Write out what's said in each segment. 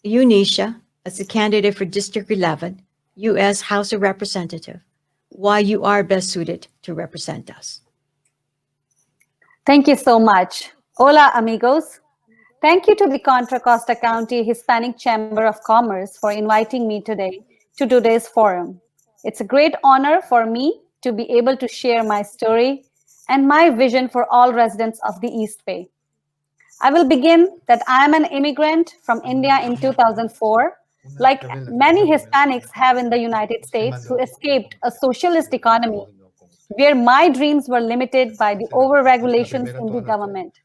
you, Nisha, as a candidate for District 11, U.S. House of Representative, why you are best suited to represent us. Thank you so much. Hola, amigos. Thank you to the Contra Costa County Hispanic Chamber of Commerce for inviting me today to today's forum. It's a great honor for me to be able to share my story and my vision for all residents of the East Bay. I will begin that I am an immigrant from India in 2004, like many Hispanics have in the United States who escaped a socialist economy where my dreams were limited by the over-regulations in the government.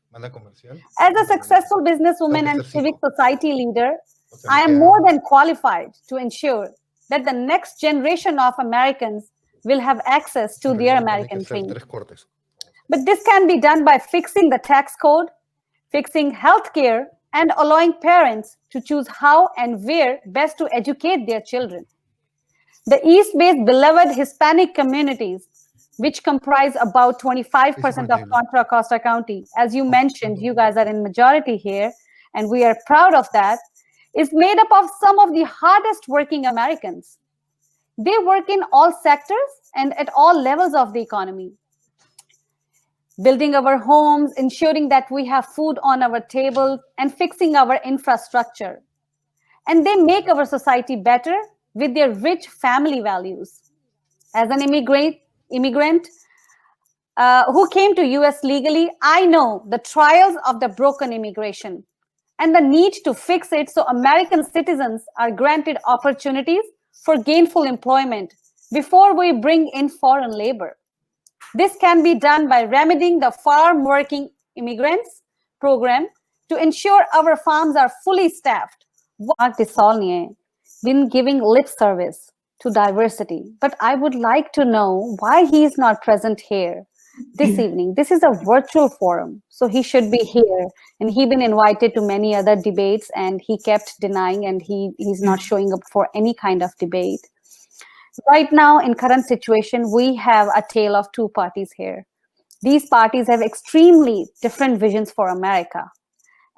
As a successful businesswoman and civic society leader, I am more than qualified to ensure that the next generation of Americans will have access to their American dream. But this can be done by fixing the tax code, fixing healthcare, and allowing parents to choose how and where best to educate their children. The East Bay's beloved Hispanic communities, which comprise about 25% of Contra Costa County. As you mentioned, you guys are in majority here, and we are proud of that, is made up of some of the hardest working Americans. They work in all sectors and at all levels of the economy. Building our homes, ensuring that we have food on our table, and fixing our infrastructure. And they make our society better with their rich family values. As an immigrant who came to US legally, I know the trials of the broken immigration and the need to fix it so American citizens are granted opportunities for gainful employment before we bring in foreign labor. This can be done by remedying the farm working immigrants program to ensure our farms are fully staffed. Mark Desaulnier been giving lip service to diversity, but I would like to know why he is not present here this evening. This is a virtual forum, so he should be here, and he's been invited to many other debates, and he kept denying, and he's not showing up for any kind of debate. Right now, in current situation, we have a tale of two parties here. These parties have extremely different visions for America.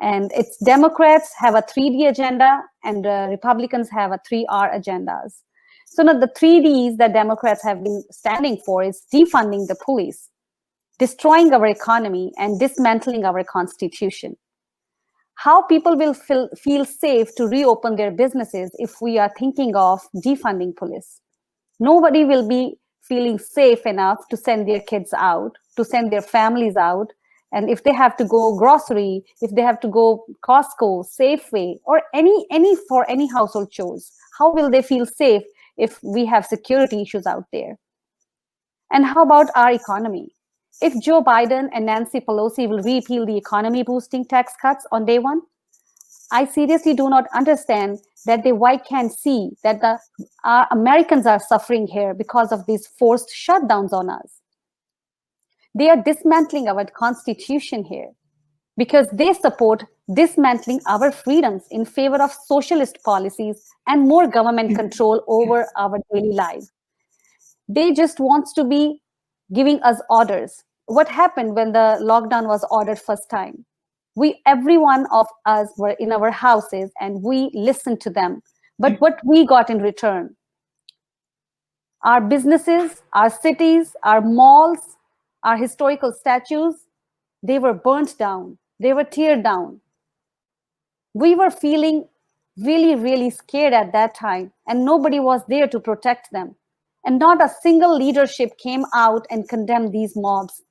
And its Democrats have a 3D agenda, and Republicans have a 3R agendas. So now the 3Ds that Democrats have been standing for is defunding the police, destroying our economy, and dismantling our constitution. How people will feel safe to reopen their businesses if we are thinking of defunding police? Nobody will be feeling safe enough to send their kids out, to send their families out. And if they have to go grocery, if they have to go Costco, Safeway, or any household chores, how will they feel safe if we have security issues out there? And how about our economy? If Joe Biden and Nancy Pelosi will repeal the economy boosting tax cuts on day one, I seriously do not understand that they why can't see that our Americans are suffering here because of these forced shutdowns on us. They are dismantling our constitution here because they support dismantling our freedoms in favor of socialist policies and more government control over our daily lives. They just want to be giving us orders. What happened when the lockdown was ordered first time? Every one of us were in our houses and we listened to them. But what we got in return? Our businesses, our cities, our malls, our historical statues, they were burnt down. They were teared down. We were feeling really, really scared at that time, and nobody was there to protect them. And not a single leadership came out and condemned these mobs.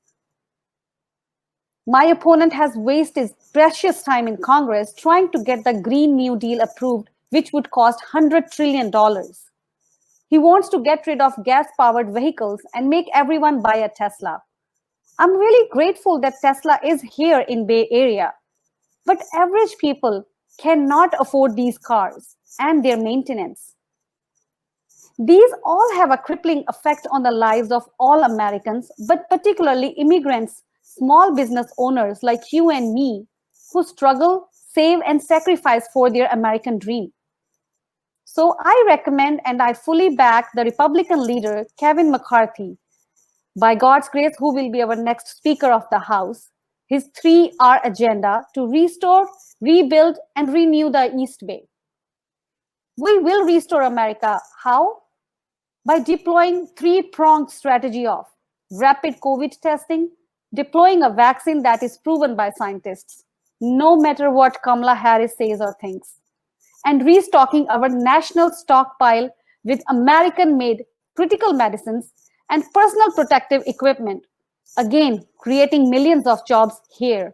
My opponent has wasted his precious time in Congress trying to get the Green New Deal approved, which would cost $100 trillion. He wants to get rid of gas-powered vehicles and make everyone buy a Tesla. I'm really grateful that Tesla is here in Bay Area, but average people cannot afford these cars and their maintenance. These all have a crippling effect on the lives of all Americans, but particularly immigrants, small business owners like you and me, who struggle, save, and sacrifice for their American dream. So I recommend and I fully back the Republican leader, Kevin McCarthy, by God's grace, who will be our next Speaker of the House, his 3R agenda to restore, rebuild, and renew the East Bay. We will restore America. How? By deploying three-pronged strategy of rapid COVID testing, deploying a vaccine that is proven by scientists, no matter what Kamala Harris says or thinks, and restocking our national stockpile with American-made critical medicines and personal protective equipment, again, creating millions of jobs here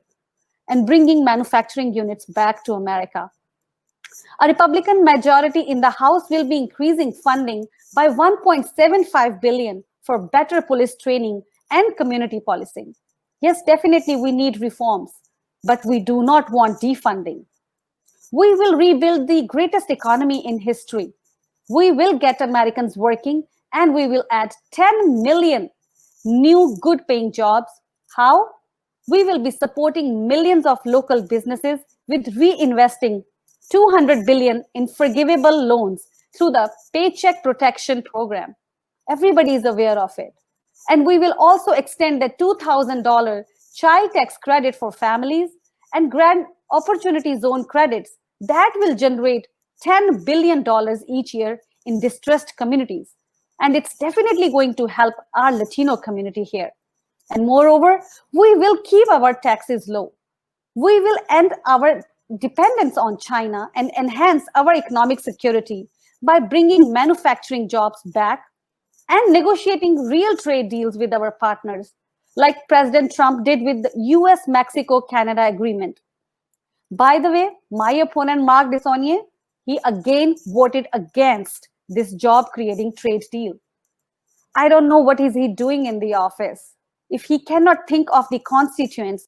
and bringing manufacturing units back to America. A Republican majority in the House will be increasing funding by 1.75 billion for better police training and community policing. Yes, definitely we need reforms, but we do not want defunding. We will rebuild the greatest economy in history. We will get Americans working and we will add 10 million new good paying jobs. How? We will be supporting millions of local businesses with reinvesting 200 billion in forgivable loans through the Paycheck Protection Program. Everybody is aware of it. And we will also extend the $2,000 child tax credit for families and grant opportunity zone credits that will generate $10 billion each year in distressed communities. And it's definitely going to help our Latino community here. And moreover, we will keep our taxes low. We will end our dependence on China and enhance our economic security by bringing manufacturing jobs back and negotiating real trade deals with our partners, like President Trump did with the US-Mexico-Canada agreement. By the way, my opponent, Mark Desaulniers, he again voted against this job-creating trade deal. I don't know what is he doing in the office. If he cannot think of the constituents